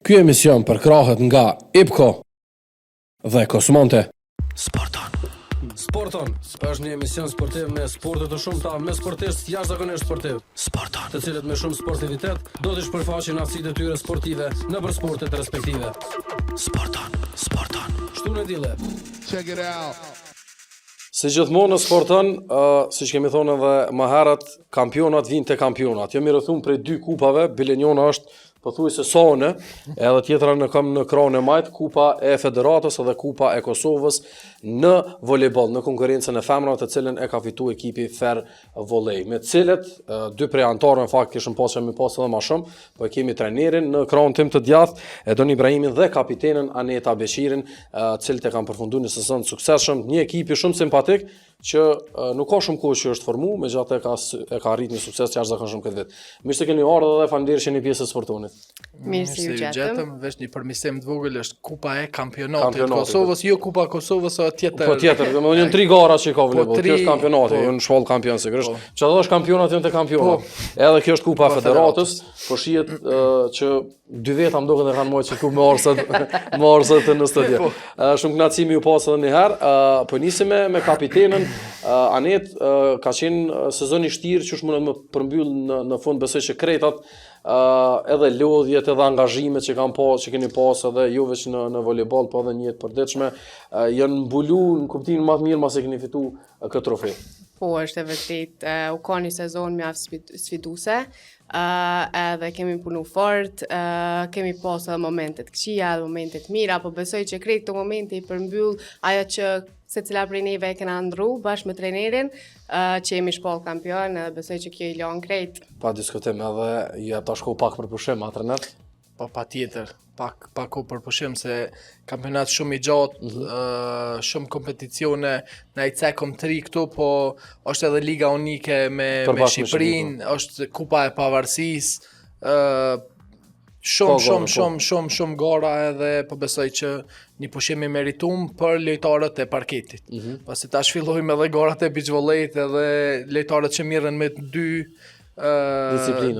Ky emision përkrahet nga IPCO dhe Kosmonte. Sporton është një emision sportiv me sporte të shumta, me sportistë jashtëzakonisht sportiv. Të cilët me shumë sportivitet do të shpërfaqin aftësitë e tyre sportive nëpër sportet respektive. Sporton. Shtunë dile. Check it out. Si gjithmonë në sporton, siç kemi thonë edhe më herët, kampionat vinë te kampionat. Jemi rrethuar prej dy kupave, bile njëna është pothuajse sone, edhe tjetra në krahun e majt, Kupa e Federatës dhe Kupa e Kosovës në volejboll, në konkurrencën e femrave, të cilën e ka fituar ekipi Fer Volley, me të cilët dy prej anëtarëve në fakt kishin pasur më pas edhe më shumë, po e kemi trajnerin në krahun tim të djathtë, Edon Ibrahimin dhe kapitenën Aneta Beshirin, të cilët e kanë përfunduar një sezon të suksesshëm, një ekip i shumë simpatik që nuk ka shumë kohë që është formuar, megjithatë e ka arritur një sukses të jashtëzakonshëm këtë vit. Mirë se keni ardhur dhe faleminderit që jeni pjesë e sportonit. Mirë se ju gjetëm, veç një përmirësim të vogël është Kupa e Kampionatit të Kosovës, jo Kupa e Kosovës, o tjetër. Po tjetër, domethënë janë 3 gara që ka volejboll. Kjo është kampionati, jo në shkollë kampion sigurisht. Çdo është kampionat janë te kampionat. Edhe kjo është Kupa e Federatës, po shihet që dy veta më duket e kanë marrë çiku me orsat në stadium. Shumë kënaqësi ju pas edhe një herë. Po nisim me kapitenën Anet, ka qenë sezon i vështirë që mundet më përmbyll në fund, besoj që kretat edhe lodhjet edhe angazhimet që keni pas edhe jo vetëm në volejboll, po edhe në jetë përditshme, janë mbuluar në kuptimin më të mirë pas e keni fituar këtë trofe. Po, është e vërtet, u ka një sezon mjaft sfiduese, edhe kemi punu fort, kemi pas edhe momentet këqija, edhe momentet mira, po besoj që krejt këto momente i përmbyll ajo që secila prej neve e kena ndru bashkë me trajnerin, që jemi shkollë kampion, edhe besoj që kjo i lan krejt. Pa diskutim, edhe ju ta shkoj pak për pushim, a trener? Po patjetër, pak kohë për pushim se kampionat shumë i gjatë, shumë kompeticione, na i cekom 3 këtu, po është edhe liga unike me Shqipërinë, është Kupa e Pavarësisë, shumë gara edhe po besoj që një pushim i meritum për lojtarët e parketit. Pasi tash fillojmë edhe garat e beach volleyt edhe lojtarët që mirren me 2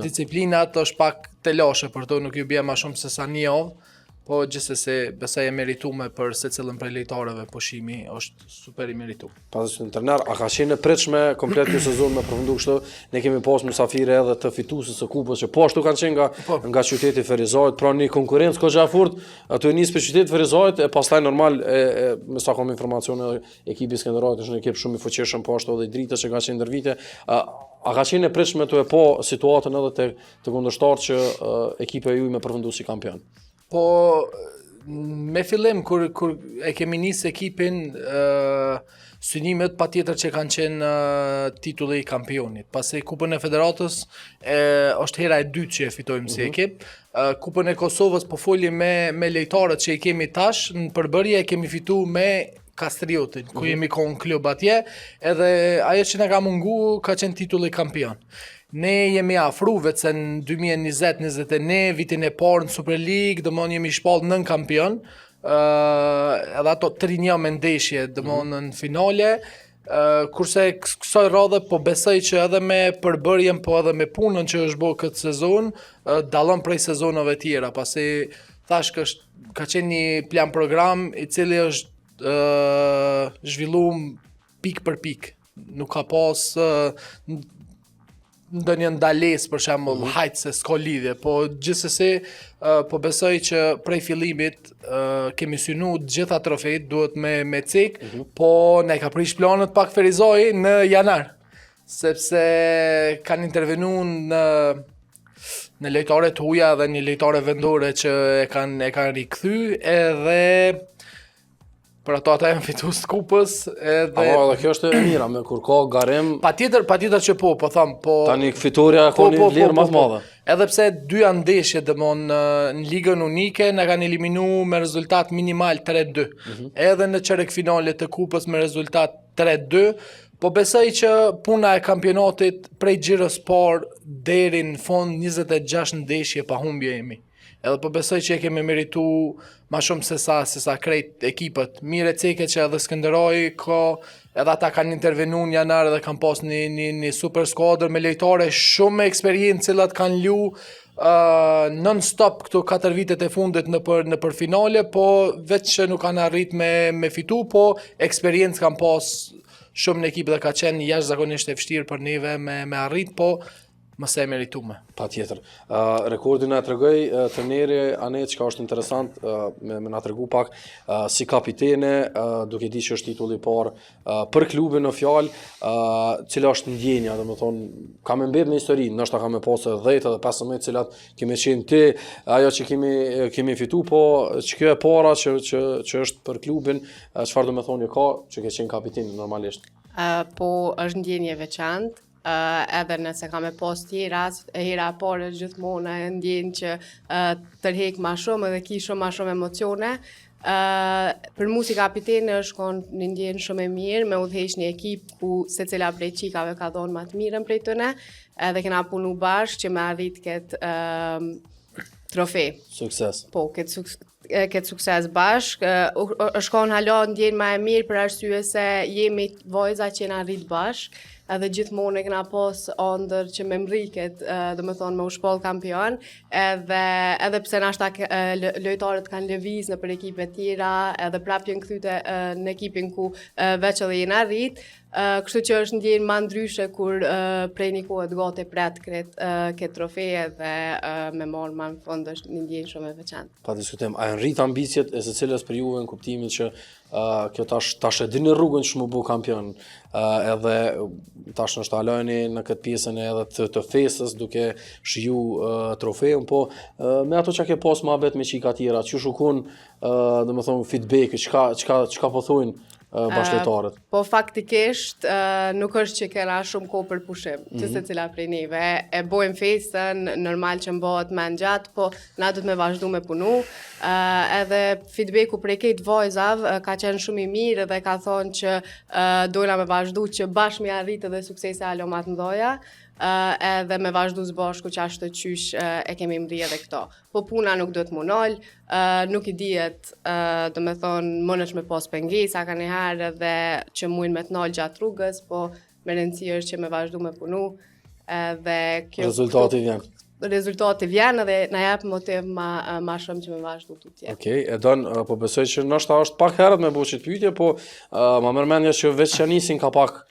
disciplinat është pak të lashe për to, nuk ju bie më shumë se sa një javë, po gjithsesi besoj e merituar për secilën prej lojtarëve, pushimi është super i merituar. Pasi trener, a ka qenë e pritshme komplet ky sezon me përfundu kështu? Ne kemi pas mysafire edhe të fituesit së kupës që po ashtu kanë qenë nga qyteti Ferizajt, pra një konkurrencë goxha fort, aty nis për qytetin Ferizajt e pastaj normal me sa kam informacione ekipi Skënderavit është një ekip shumë i fuqishëm, po ashtu edhe i Dritës që ka qenë ndër vite. A ka qenë e pritshme të po situatën edhe të kundërshtar që ekipa juaj me përfundu si kampion? Po, me fillim, kur e kemi nisë ekipin, synimet patjetër që kanë qenë titulli i kampionit. Pasi Kupën e Federatës është hera e dytë që e fitojmë si ekip. Kupën e Kosovës po folim me lojtarët që i kemi tash, në përbërje e kemi fitu me Kastriotin, ku jemi konë klub atje, edhe ajo që na ka mungu ka qenë titulli kampion. Ne jemi afru vetëm në 2020-21, vitin e parë në Super League, domthonjë jemi shpall 9 kampion, edhe ato 3-1 me ndeshje, domthonjë në finale, kurse kësaj radhe po besoj që edhe me përbërjen, po edhe me punën që është bërë këtë sezon, dallon prej sezonave tjera, pasi thash ka qenë një plan program i cili është zhvilluar pik për pik. Nuk ka pas ndonjë ndalesë për shembull, hajt se s'ka lidhje, po gjithsesi po besoj që prej fillimit kemi synu të gjitha trofejt duhet me cik, po ne ka prish planet pak Ferizaj në janar, sepse kanë intervenuar në lojtare të huaja dhe një lojtare vendore që e kanë rikthy, edhe për ato ata janë fitues të kupës edhe edhe kjo është e mira me kur ka garim. Patjetër që po them, po tani fitoria ka një vlerë më të madhe. Edhe pse 2 ndeshje në ligën unike na kanë eliminuar me rezultat minimal 3-2. Edhe në çerek finale të kupës me rezultat 3-2. Po besoj që puna e kampionatit prej xhirës parë deri në fund 26 ndeshje pa humbje jemi. Edhe po besoj që e kemi meritu ma shumë se sa krejt ekipët. Mire ceke që edhe Skënderaj edhe ata kanë intervenu në janar edhe kanë pas një super skuadër me lojtare shumë me eksperiencë cilat kanë lu non-stop këto 4 vitet e fundit në për finale, po veç që nuk kanë arrit me fitu, po eksperiencë kanë pas shumë në ekip dhe ka qenë jashtëzakonisht e vështirë për neve me arrit, po mëse e meritume. Pa tjetër. Rekordin e tregoj trajneri Anet, çka është interesant, me na tregu pak si kapitene, duke di që është titulli i parë për klubin në fjalë, cila është ndjenja, domethënë kam mbet në histori, ndoshta kam pasur 10 edhe 15 cilat kemi qenë ti, ajo që kemi fitu, po ç'kjo e para që është për klubin, çfarë domethënë ka që ke qenë kapiten normalisht. Po është ndjenje veçantë. Edhe nëse kam e pas tjera, hera parë gjithmonë e ndjen që tërhek ma shumë edhe ki shumë ma shumë emocione. Për mu si kapitene është konë një ndjen shumë e mirë, me udhesh një ekip ku se cila prej qikave ka dhonë ma të mirën prej tëne, edhe kena punu bashkë që me arrit këtë trofe. Sukses. Po, këtë sukses bashkë, është konë hala ndjen ma e mirë për arsye se jemi vojza që na arrit bashkë, edhe gjithmonë e kena pas ëndër që me mriket, dhe me thonë me u shpoll kampion, edhe pse nashta lojtarët kanë lëviz në për ekipe tjera, edhe prap jenë kthyer në ekipin ku veç edhe jenë arrit, kështu që është ndjenjë ma ndryshe kur prej një kohë gati pret këtë trofeje dhe me marrë ma në fund është një ndjenjë shumë e veçantë. Pa diskutim, a janë rrit ambicjet e secilës për juve në kuptimin që kjo tash e dini rrugën që më bu kampion, edhe tash në shtalojni në këtë pjesën edhe të fesës duke shiju trofeun, po me ato që ke pas më abet me qika tjera, që shukun dhe më thonë feedback, çka po thujnë bashkëlojtarët. Po faktikisht nuk është që kena shumë kohë për pushim, që se cila prej neve. E bojmë festën, normal që mbohet me gjatë, po na du të me vazhdu me punu. Edhe feedbacku prej këtë vojzav ka qenë shumë i mirë dhe ka thonë që dojna me vazhdu që bashkë me arritë dhe suksese alo ma të mdoja. Edhe me vazhdu zbashku që ashtë të qysh e kemi mri edhe këto. Po puna nuk do të munol, nuk i dihet, do me thonë, mënesh me pas pengesa ka njëherë edhe që mujnë me të nol gjatë rrugës, po me rëndësi është që me vazhdu me punu. Rezultati vjen edhe na jep motiv ma shumë që me vazhdu tutje. Okej, e donë, po besoj që nështë është pak herët me bu qëtë pyetje, po ma mërmenja që veç që nisin ka pak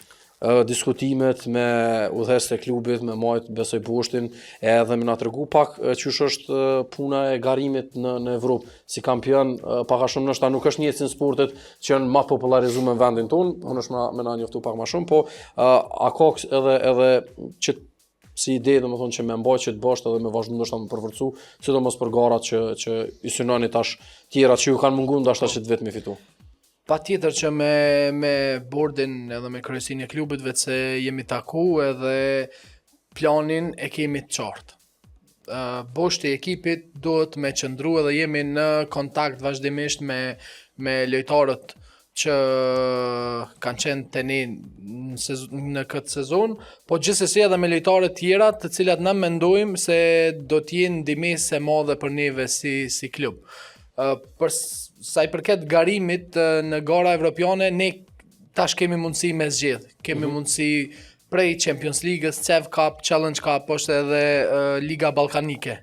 diskutimet me udhëheqësit e klubit, me majt besoj Bushtin, edhe me na tregu pak qysh është puna e garimit në Evropë. Si kampion, pak a shumë nështë nuk është njësë në sportet që janë ma popularizuar në vendin tonë, unë është me na njoftu pak ma shumë, po a ka edhe që si ide, dhe më thonë që me mbaj që të bashkë edhe me vazhdu ndoshta më përvërcu, sidomos për garat që i synoni tash tjera që ju kanë mungu ndashta që të vetë me fitu. Pa tjetër që me bordin edhe me kryesin e klubit vetë se jemi taku edhe planin e kemi të qartë. Boshti i ekipit duhet me qëndru edhe jemi në kontakt vazhdimisht me lojtarët që kanë qenë të ne në këtë sezon, po gjithsesi edhe me lojtarët tjera të cilat na mendojmë se do t'jenë ndihmesë e madhe për neve si klub. Për sa i përket garimit në gara evropiane, ne tash kemi mundësi me zgjedh. Kemi mundësi prej Champions League-ës, CEV Cup, Challenge Cup, është edhe Liga Ballkanike.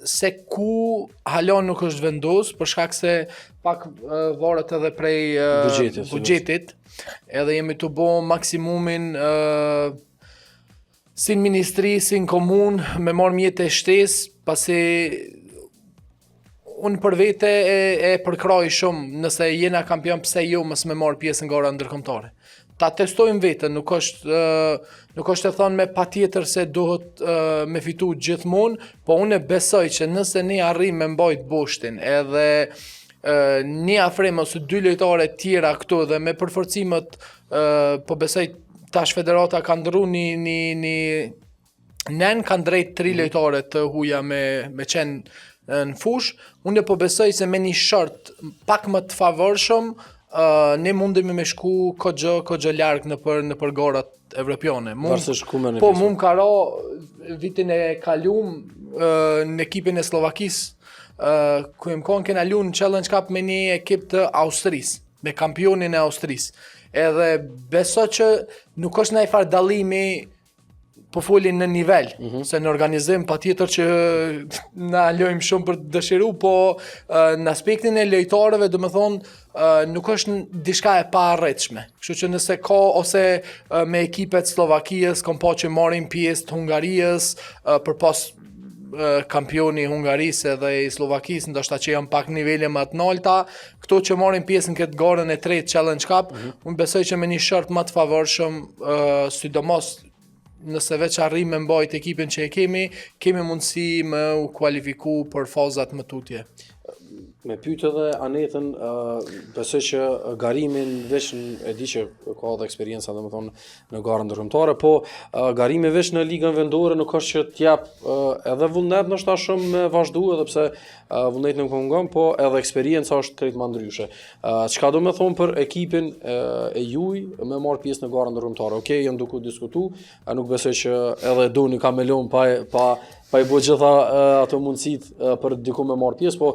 Se ku halon nuk është vendos, për shkak se pak varet edhe prej buxhetit. Edhe jemi të bo maksimumin si në ministri, si në komun, me marrë mjetë e shtesë, pasi unë për vete e përkroj shumë, nëse jena kampion pse jo mos me marr pjesë në gara ndërkombëtare. Ta testojmë vetën, nuk është e thonë me patjetër se duhet me fitu gjithmonë, po unë besoj që nëse ne arrim me mbajt Boshtin edhe një afrim ose 2 lojtare tjera këtu dhe me përforcimet, po besoj tash federata ka ndërru nën kanë drejt 3 lojtare të huja me qenë në fush, unë po besoj se me një short pak më të favorshëm, ne mundemi me shku kogjo larg në për garat evropiane. Po mu më karo vitin e kalum në ekipin e Slovakisë, ku jem konë kena lu në Challenge Cup me një ekip të Austrisë, me kampionin e Austrisë. Edhe beso që nuk është ndaj farë dallimi po folin në nivel, se në organizim patjetër që na lojmë shumë për të dëshiru, po në aspektin e lojtarëve, do të thonë nuk është diçka e paarritshme. Kështu që nëse ka ose me ekipet Slovakisë, kom pa që marrin pjesë të Hungarisë përpas kampioni i Hungarisë dhe i Slovakisë, ndoshta që janë pak nivele më të larta, këto që marrin pjesë në këtë garën e tretë Challenge Cup, unë besoj që me një shart më të favorshëm, sidomos nëse veç arrim me mbajt ekipin që e kemi mundësi me u kualifiku për fazat më tutje. Me pyet edhe Anetën, besoj që garimin veç e di që ka edhe eksperjenca domethënë në garën ndërkombëtare, po garimi veç në ligën vendore nuk është që t'jap edhe vullnet ndoshta shumë me vazhdu, edhe pse vullneti nuk mungon, po edhe eksperjenca është krejt më ndryshe. Çka do të thonë për ekipin e juaj me marr pjesë në garën ndërkombëtare? Okej, janë duke diskutu, nuk besoj që edhe doni kamelon pa i bo gjitha ato mundësit për diku me marrë pjesë, po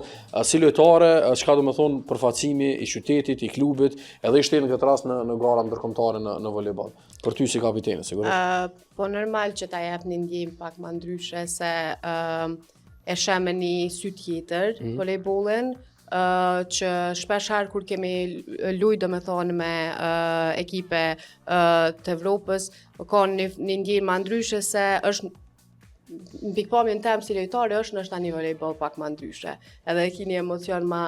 si lojtare, çka do të thonë përfaqësimi i qytetit, i klubit, edhe i shtetit në këtë rast në gara ndërkombëtare në volejboll. Për ty si kapiteni, sigurisht. Po normal që ta jep një ndjekim pak më ndryshe se e shem me një sy tjetër volejbollin, që shpesh herë kur kemi luajtur domethënë me ekipe të Evropës, ka një ndjekim më ndryshe se është në pikpamjen tem si lojtare është nështë një volejboll pak më ndryshe. Edhe e kini emocion më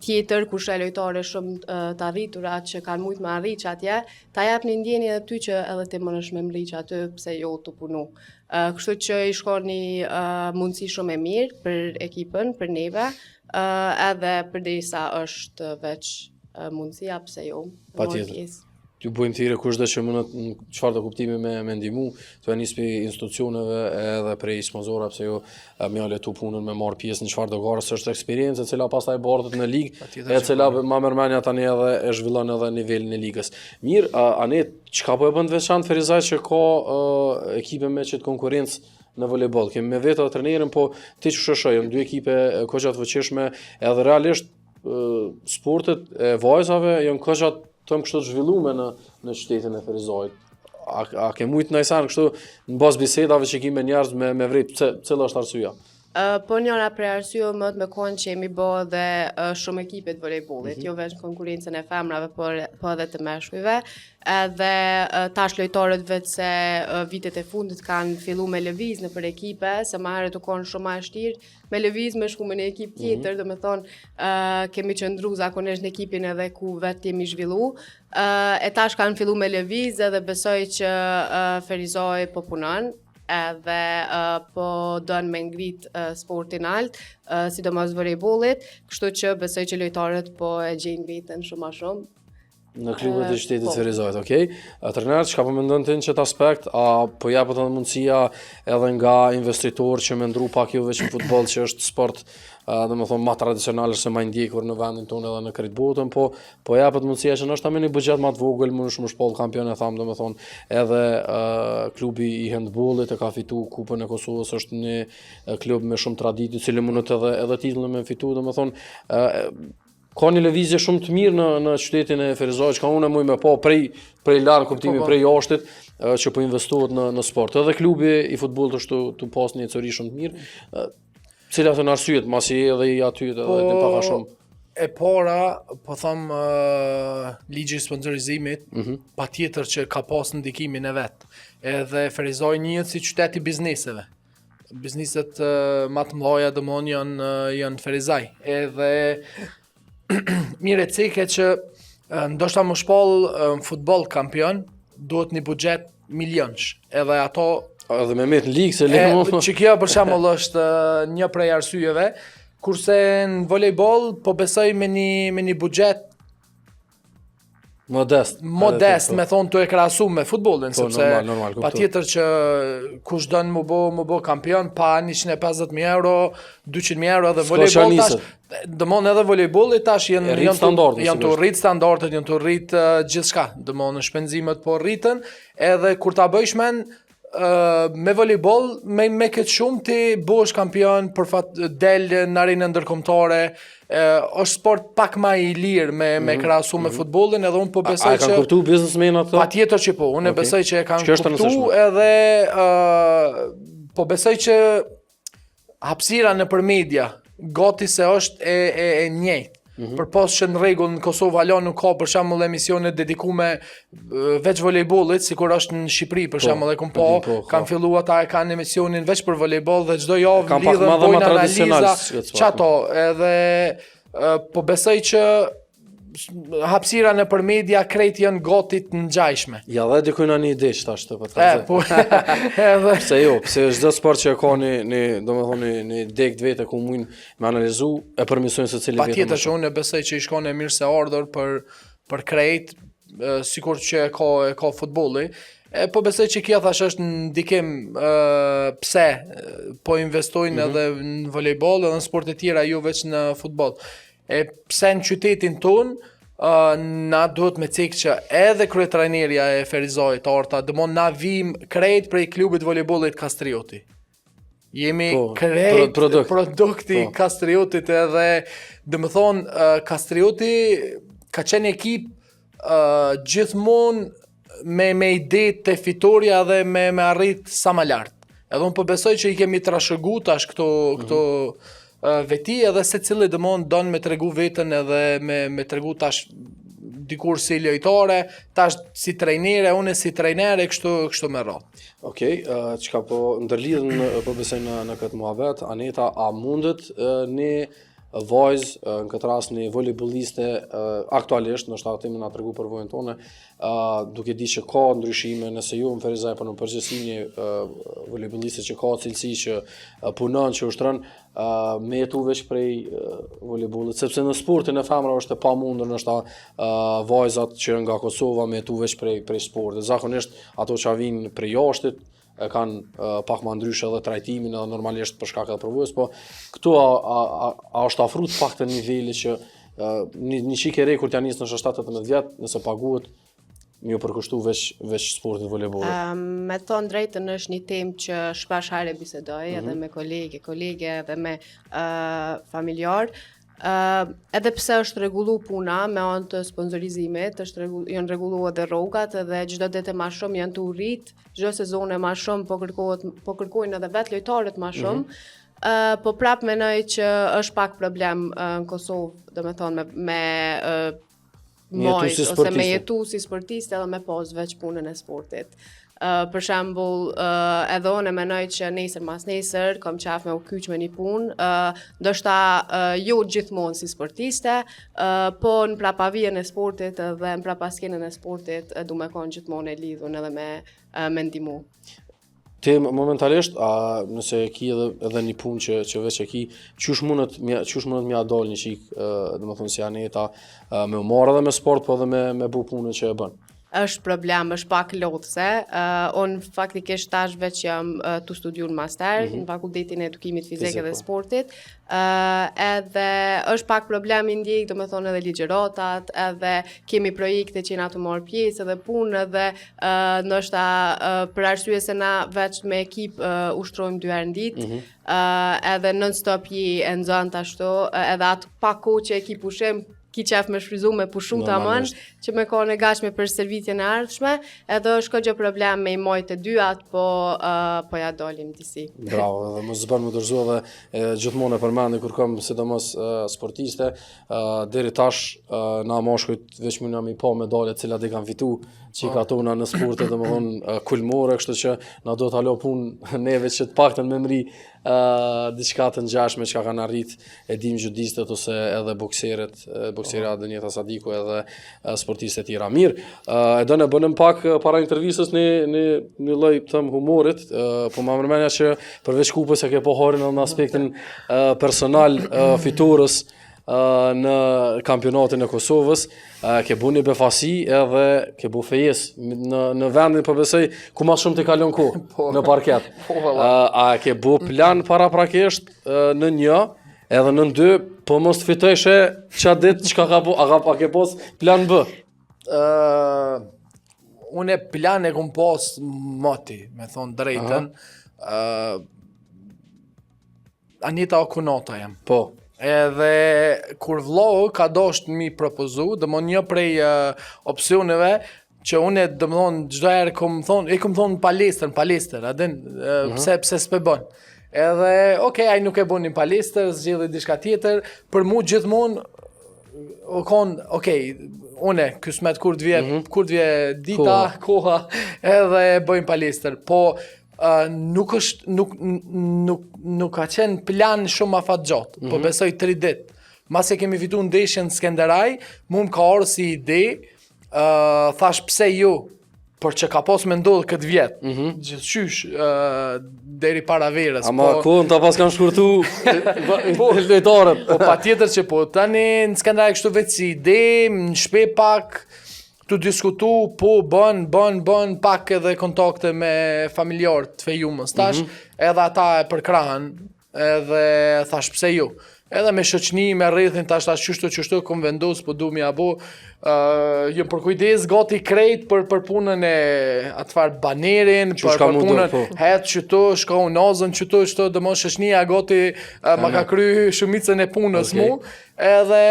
tjetër, kur shë lojtare shumë të arritura që kanë mujtë me arrit që atje, ta jep një ndjenjë edhe ty që edhe ti më nëshme mri që aty pse jo të punu. Kështu që i shkon një mundësi shumë e mirë për ekipën, për neve, edhe përderisa është veç mundësia pse jo. Patjetër. Ju bojmë thirrje kushdo që mund në çfarë kuptimi me ndihmu, të nis për institucioneve edhe prej sponsorëve pse jo më le tu punën me marr pjesë në çfarë do garës, është eksperiencë e cila pastaj bardhet në ligë, e cila më mërmendja tani edhe e zhvillon edhe nivelin e ligës. Mirë, Anet, çka po e bën të veçantë Ferizaj që ka ekipe me çet konkurrencë në volejboll? Kemi me vetë trajnerin, po ti që shoshojmë dy ekipe koçat të fuqishme, edhe realisht sportet e vajzave janë koçat tëm kështu të zhvillume në qytetin e Ferizajit. A ke mujt ndaj sen kështu në bazë bisedave që kemi me njerëz me vrit, cila është arsyeja? Po njëra prej arsyeve më të me konë që jemi bë dhe shumë ekipet volejbollit, jo veç konkurrencën e femrave, po edhe të meshkujve. Edhe tash lojtarët vetë se vitet e fundit kanë fillu me lëviz në për ekipe, se ma herët u konë shumë ma shtirë, me lëviz me shku me një ekip tjetër, do me thonë kemi qëndru zakonisht në ekipin edhe ku vetë jemi zhvillu. E tash kanë fillu me lëviz edhe besoj që Ferizaj po punon, edhe po donë me ngrit sportin alt, sidomos volejbollit, kështu që besoj që lojtarët po e gjejnë veten shumë a shumë. Në klubet e qytetit Ferizajit, okej. Trener, çka po mendon ti në çet aspekt? A po japet edhe mundësia edhe nga investitor që me ndru pak jo veç në futboll që është sport domethënë më tradicional se më ndjekur në vendin tonë edhe në krejt botën, po japet mundësia që ndoshta me një buxhet më të vogël mund të shpall kampion e tham domethënë edhe klubi i handbollit e ka fitu Kupën e Kosovës, është një klub me shumë traditë, i cili mund edhe titullin me fitu, domethënë ka një lëvizje shumë të mirë në qytetin e Ferizajit, që ka unë muj me pa prej larg kuptimi prej jashtit që po investohet në sport. Edhe klubi i futbollit është të pas një histori shumë të mirë. Cilat janë arsyet, masi edhe i aty edhe të paka shumë. E para, po them ligji i sponsorizimit, patjetër që ka pas ndikimin e vet. Edhe Ferizaj njihet si qytet i bizneseve. Bizneset më të mëdha domon janë Ferizaj. Edhe mire ceke që ndoshta më shpall në futboll kampion, duhet një buxhet milionsh. Edhe ato edhe me met në ligë se lekë që kjo për shembull është një prej arsyeve, kurse në volejboll po besoj me një buxhet modest me thonë të e krahasu me futbollin, sepse patjetër që kush don më bë kampion pa 150.000 euro, 200.000 euro dhe volejboll tash, domon edhe volejbolli tash janë të rrit standardet, janë të rrit gjithçka, domon shpenzimet po rritën, edhe kur ta bësh men me volejboll, me këtë shumë ti bëhesh kampion për fat del në arenën ndërkombëtare, është sport pak më i lirë me krahasu me futbollin, edhe unë po besoj A kanë kuptu biznesmenat këto? Patjetër që po, unë besoj që e kanë kuptu edhe po besoj që hapësira nëpër media gati se është e njëjtë. Për pas që në rregull në Kosovë hala nuk ka për shembull emisione dedikume veç volejbollit, sikur është në Shqipëri për shembull, e kam kanë filluar ata kanë emisionin veç për volejboll dhe çdo javë lidhen bojnë analiza çato, edhe po besoj që hapësira nëpër media krejt janë gati të ngjajshme. Ja dhe dikujna një ide që tash të po të edhe pse jo, pse çdo sport që ka domethënë një deg të vete ku mund me analizu e përmirësojnë secili vetëm. Patjetër që unë besoj që i shkon e mirë se ardhur për krejt, sikur që e ka futbolli. Po besoj që kjo thash është ndikim pse po investojnë edhe në volejboll edhe në sporte tjera jo veç në futboll. Pse në qytetin ton na duhet me cek që edhe kryetrajneria e Ferizajit Arta dëmon na vim krejt prej klubit volejbollit Kastrioti. Jemi krejt produkti Kastriotit edhe domethënë Kastrioti ka qenë ekip gjithmonë me ide të fitoria dhe me arrit sa më lart. Edhe unë po besoj që i kemi trashëguar tash këto veti edhe secili dëmon don me tregu veten edhe me tregu tash dikur si lojtare, tash si trajnere, unë si trajnere kështu me radhë. Okej, çka po ndërlidhen po besoj në këtë muhabet, Aneta, a mundet një vajzë, në këtë rast një volejboliste aktualisht, ndoshta timi na tregu për vojën tonë, duke di që ka ndryshime, nëse ju në Ferizaj po në përgjithësi një volejboliste që ka cilësi që punon, që ushtron, me jetu veç prej volejbollit, sepse në sportin e femrave është e pamundur ndoshta vajzat që nga Kosova me jetu veç prej sportit. Zakonisht ato që vinë prej jashtit e kanë pak më ndryshe edhe trajtimin edhe normalisht për shkak të përvojës, po këtu a është afruar pak të nivelit që një çike re kur t'ja nis në 17-18 vjet, nëse paguhet më përkushtu veç sportit volejbollit. Me thonë drejtën është një temë që shpesh herë bisedoj edhe me kolege edhe me familjar. Edhe pse është rregullu puna me anë të sponsorizimit, janë rregullu edhe rrogat edhe çdo ditë më shumë janë të urrit, çdo sezon më shumë po kërkojnë edhe vetë lojtarët më shumë. Po prap mendoj që është pak problem në Kosovë, domethënë me ose me jetu si sportiste edhe me pas veç punën e sportit. Për shembull, edhe unë mendoj që nesër mas nesër kam qef me u kyç me një punë, ndoshta jo gjithmonë si sportiste, po në prapavijën e sportit dhe në prapaskenën e sportit du me konë gjithmonë e lidhun edhe me ndimu. Ti momentalisht, nëse ki edhe një punë që veç e ki, qysh mundet mja dal një qik, domethënë si Aneta, me u marrë edhe me sport, po edhe me bu punën që e bën? Është problem, është pak lodhse. Unë faktikisht tash veç jam tu studiu në master në Fakultetin e Edukimit Fizik dhe Sportit. Edhe është pak problem i ndjek, domethënë edhe ligjëratat, edhe kemi projekte që na të marr pjesë edhe punë edhe ndoshta për arsye se na veç me ekip ushtrojmë 2 herë në ditë. Edhe non-stop e nxan ashtu, edhe atë pak kohë që ekip ushim ki qef me shfryzu me pushum të amon, që me ka në gashme për servitje në ardhshme, edhe është ka gjë problem me i mojtë të dyat, po ja dolim disi. Bravo, edhe më zbën më dërzu edhe gjithmonë e përmendi kur kam sidomos sportiste, deri tash na moshkujt veç më i pa medale cilat i kanë fitu, që ka tona në sportet dhe më thonë kulmore, kështu që na do të halo punë neve që të paktën me mri diçka të ngjashme që kanë arrit e dim judistët ose edhe boksera Dënjeta Sadiku edhe sportistët tjera. Mirë, e do në bënëm pak para intervistës një lloj thëm humorit, po më përmendja që përveç kupës e ke po horën në aspektin personal fitores në kampionatin e Kosovës, ke bu një befasi edhe ke bu fejes në vendin për besoj ku ma shumë të kalon kohë në parket. A ke bu plan para prakisht në një edhe në 2, po mos të fitojshe qa dit qka ka bu, a ke pos plan B? unë plan e kom pas moti, me thonë drejtën. Anita Okunota jam. Po. Edhe kur vllohu ka dosht mi propozu, dëmon një prej opsioneve që unë dëmon çdo herë kom thonë palestër, a din, pse s'pe bën. Edhe ai nuk e bën një palestër, zgjidhi diçka tjetër, për mu gjithmonë une kismet kur të vje dita, koha, edhe bëjmë palestër. Po nuk ka qenë plan shumë afat gjatë, po besoj 3 ditë. Mas e kemi fitu ndeshjen në Skenderaj, mu më ka orë si ide, thash pse ju, për që ka pos me ndodhë këtë vjetë, gjithqysh, deri para verës. Ama kohën ta pas kanë shkurtu lojtarët. Po pa tjetër që po, tani në Skenderaj kështu vetë si ide, në shpe pak, të diskutu, po bën pak edhe kontakte me familjarë të fejumës tash, edhe ata e përkrahen, edhe thash pse ju. Edhe me shoqni, me rrethin, tash qështu, kom vendos, po du mi abo, jëm për kujdes gati krejt për punën e atëfar banerin, për punën hetë qëto, shka unazën qëto, dëmon shoqnia gati ma ka kry shumicën e punës mu, edhe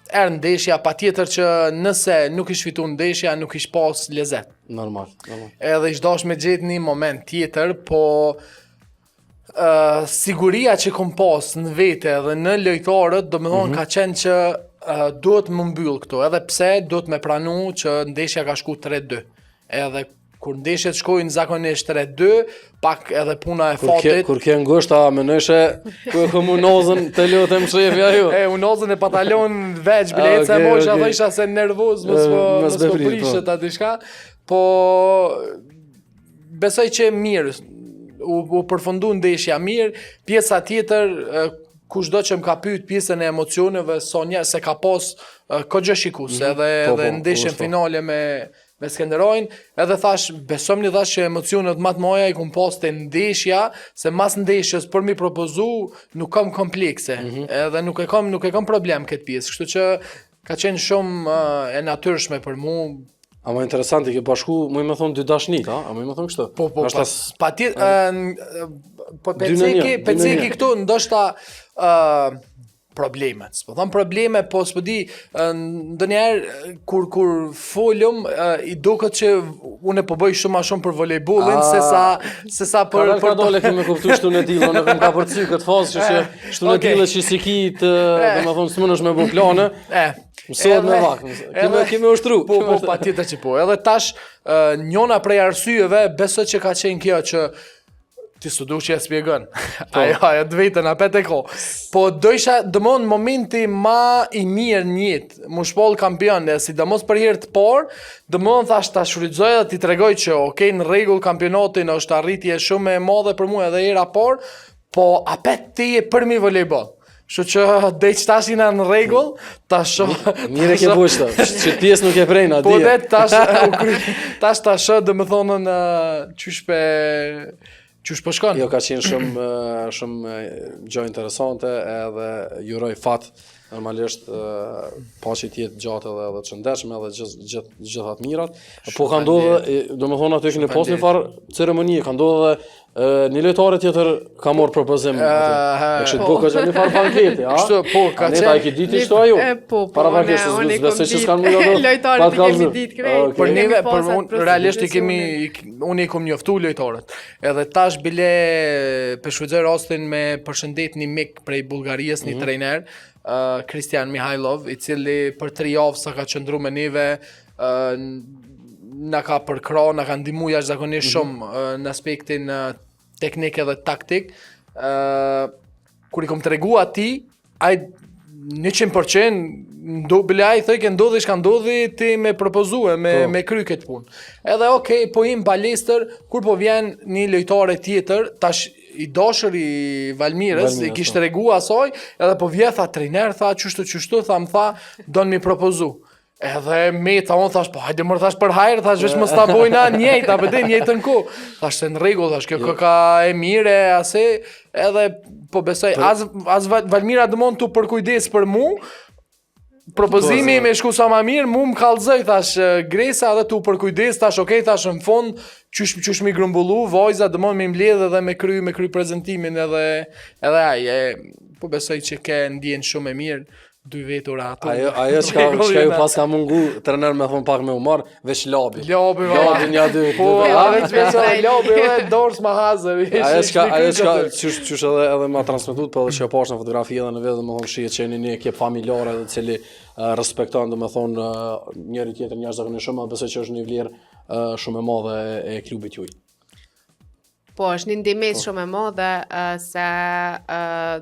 erë ndeshja, pa tjetër që nëse nuk ish fitu ndeshja, nuk ish pas lezet. Normal. Edhe ish dash me gjetë një moment tjetër, po siguria që kom pas në vete dhe në lojtarët, do me thonë ka qenë që duhet më mbyll këto, edhe pse duhet me pranu që ndeshja ka shku 3-2. Edhe kur ndeshjet shkojnë zakonisht 3-2, pak edhe puna e fatit. Kur ke ngushta, menojshe ku e kom unozën të lutem shefja ju. Unozën e patalon veç bileca, mosha dhe isha se nervoz, mos po prishet atë diçka. Po besoj që mirë, u përfundu ndeshja mirë, pjesa tjetër, kushdo që më ka pyet pjesën e emocioneve, Sonja, se ka pas kogja shikus, edhe ndeshjen finale me Skenderajin, edhe thash, besomni thash që emocionet matë moja i kum pas të ndeshja, se mas ndeshjes për mi propozu, nuk kam komplekse, edhe nuk e kam problem këtë pjesë, kështu që ka qenë shumë e natyrshme për mu. Ama interesanti, ke bashku, mu i me thonë dy dashnit, a? A mu i me thonë kështë? Pa tjetë, peceki këtu, ndoshta problemet. Po thon probleme, po s'po di, ndonjëherë kur folum i duket që unë po bëj shumë më shumë për volejbollin se sa për dole kemi kuptuar shtu në dillon, ne kam ka përcy këtë fazë që shtu në dillë që si ki të, domethënë s'mundesh me bë plane. Mësohet me vak. Kemi ushtru. Po patjetër që po. Edhe tash njëna prej arsyeve besoj që ka qenë kjo që ti s'u duhet që e spjegon. Ajo të vetën apet e ko. Po dojsha dëmon momenti ma i mirë njët, mu shpoll kampion, sidomos për herë të parë, dëmon thash ta shfrytëzoj dhe ti tregoj që në rregull kampionatin është arritje shumë e madhe për mua edhe hera parë, po apet ti e për mi volejboll. Kështu që dhe që tash jina në rregull, tash mire ke bushta, që pjesë nuk e prejna, po dhe tash dhe më thonën qysh po shkon? Jo, ka qenë shumë gjë interesante edhe juroj fat, normalisht paqja tjetë gjatë edhe të shëndetshme edhe gjitha të mirat. Po ka ndodhur, domethënë aty keni pas një farë ceremonie, ka ndodhur një lojtare tjetër ka marrë propozim. Kështu po ka qenë një farë banketi, a? Kështu po ka qenë. Ne ta e ke ditë çto ajo? Po, para banketës, besoj se s'kan më ato. Lojtarët i kemi ditë krejt. Për neve, realisht unë i kom njoftu lojtarët. Edhe tash bile përshfrytëzoj rastin me përshëndet një mik prej Bullgarisë, një trejner, Kristian Mihajlov, i cili për 3 javë sa ka qëndru me neve, na ka përkra, na ka ndihmu jashtëzakonisht shumë në aspektin teknik edhe taktik. Kur i kom tregu atij, ai 100% bile ai thoj që ndodhi çka ndodhi, ti me propozue, me kry këtë punë. Edhe po im palestër, kur po vjen një lojtare tjetër, tash i dashur i Valmirës, i kishte tregu asaj, edhe po vjen tha trajner, tha çështu, tha më tha, don mi propozu. Edhe me ta unë thash, po hajde mërë thash për hajrë, thash vesh më sta bojna njëjtë, a përdej njëjtë në ku. Thash se në regull, thash kjo ka e mire, ase, edhe po besoj, as Valmira dëmon të përkujdes për mu, propozimi me shku sa ma mirë, mu më kallëzoj, thash Gresa edhe tu për kujdes, thash okej, thash në fond, qysh mi grumbullu, vojza dëmon me mbledh edhe me kry prezentimin edhe po besoj që ke ndjen shumë e mirë, 2 vetura ato. Ajo çka ju pas ka mungu trener me thon pak me u marr, veç labi. Labi një dy. Po, veç labi edhe dorës ma hazë. Ajo çka çysh edhe ma transmetuar, po që pash në fotografi edhe në vetë, domethënë shihet që jeni një ekip familjare dhe cili respekton domethënë njëri tjetrin jashtëzakonisht shumë, besoj që është një vlerë shumë e madhe e klubit juaj. Po, është një ndimes shumë e madhe se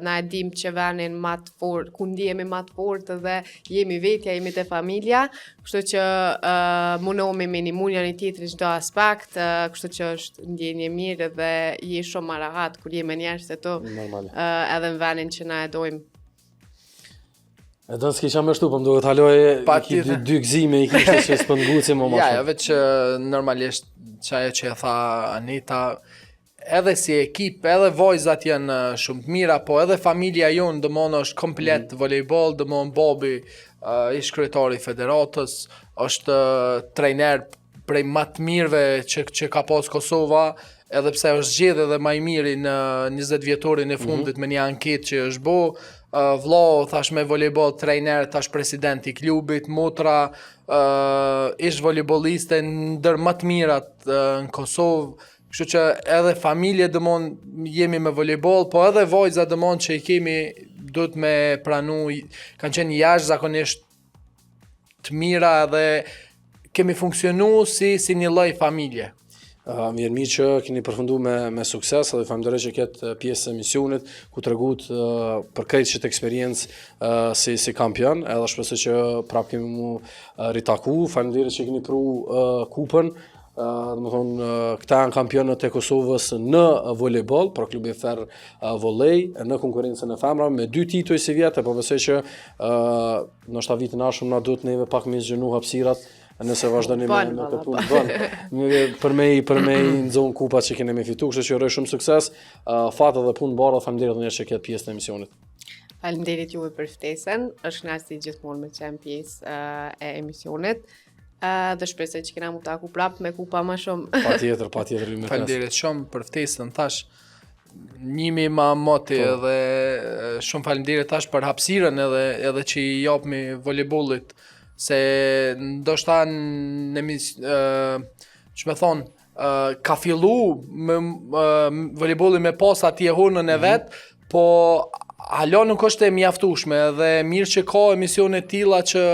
na e dim që venin ma të fort, ku ndihemi ma të fort dhe jemi vetja, jemi të familja, kështu që munohemi me një munja një tjetri çdo aspekt, kështu që është ndjenje mirë dhe je shumë ma rahat kur jemi njerëz të to, edhe në venin që na e dojmë. E do s'kisha më shtu, po më duhet haloj dy gëzime i kishte që s'pënguci më shumë. Ja, veç normalisht çaja që e tha Anita, edhe si ekip, edhe vojzat janë shumë të mira, po edhe familja jonë dëmon është komplet volejbol, dëmon Bobi, ish kryetari i federatës, është trajner prej më të mirëve që ka pas Kosova, edhe pse është zgjedhur edhe më i miri në 20 vjetorin e fundit me një anketë që është bo, vllau thash me volejbol trajner, tash president i klubit, motra ish volejboliste ndër më të mirat në Kosovë. Kështu që edhe familje dëmon jemi me volejbol, po edhe vojza dëmon që i kemi duhet me pranu, kanë qenë jashtëzakonisht të mira dhe kemi funksionu si një lloj familje. Mirë mi që keni përfundu me sukses edhe falenderoj që ketë pjesë e misionit ku të regut për krejt që të eksperiencë si kampion, edhe shpresoj që prap kemi mu ritaku, falenderoj që keni pru kupën. Më thonë, këta janë kampionët e Kosovës në volejbol, për klubi Ferr Volley, në konkurrencën e femrave, me 2 tituj si vjetë, po besoj që ndoshta vitin ashëm na duhet neve pak me zgjenu hapësirat, nëse vazhdoni me këtë punë për me i nxon kupat që keni me fitu, kështu që uroj shumë sukses, fat edhe punë bardhë, faleminderit edhe një herë që ketë pjesë në emisionit. Faleminderit juve për ftesën, është kënaqësi gjithmonë me qenë pjesë e emisionit. Dhe shpresoj që kena mu taku prap me kupa më shumë. Patjetër. Faleminderit shumë për ftesën, thash. Njimi ma moti edhe shumë faleminderit tash për hapësirën edhe që i japmi volejbollit, se ndoshta ç'më thon, ka fillu volejbolli me pas atje honën e vet, po hala nuk është e mjaftueshme dhe mirë që ka emisione të tilla që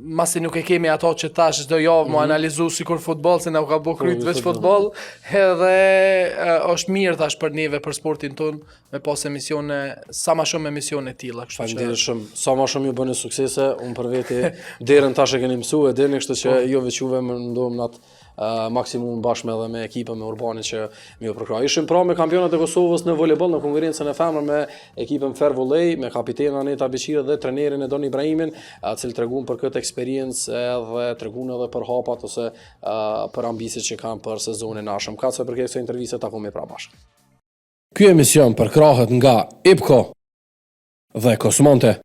masi nuk e kemi ato që tash çdo javë mu analizu sikur futboll, se na u ka bë kryt veç futboll, edhe është mirë tash për neve për sportin ton me pas emisione, sa më shumë emisione të tilla, kështu që faleminderit shumë. Sa më shumë ju bëni suksese, unë për veti derën tash e keni mësuar, deri kështu që jo veç juve më ndohem natë maksimum bashkë edhe me ekipën me Urbanin që më u përkrah. Ishim pra me kampionat e Kosovës në volejboll në konkurrencën e femrave me ekipën Ferr Volley, me kapitenin Aneta Beqira dhe trenerin Edon Ibrahimin, i cili treguan për këtë eksperiencë edhe treguan edhe për hapat ose për ambicet që kanë për sezonin e ardhshëm. Ka sa për këtë intervistë takojmë pra bashkë. Ky emision përkrahet nga IPCO dhe Kosmonte.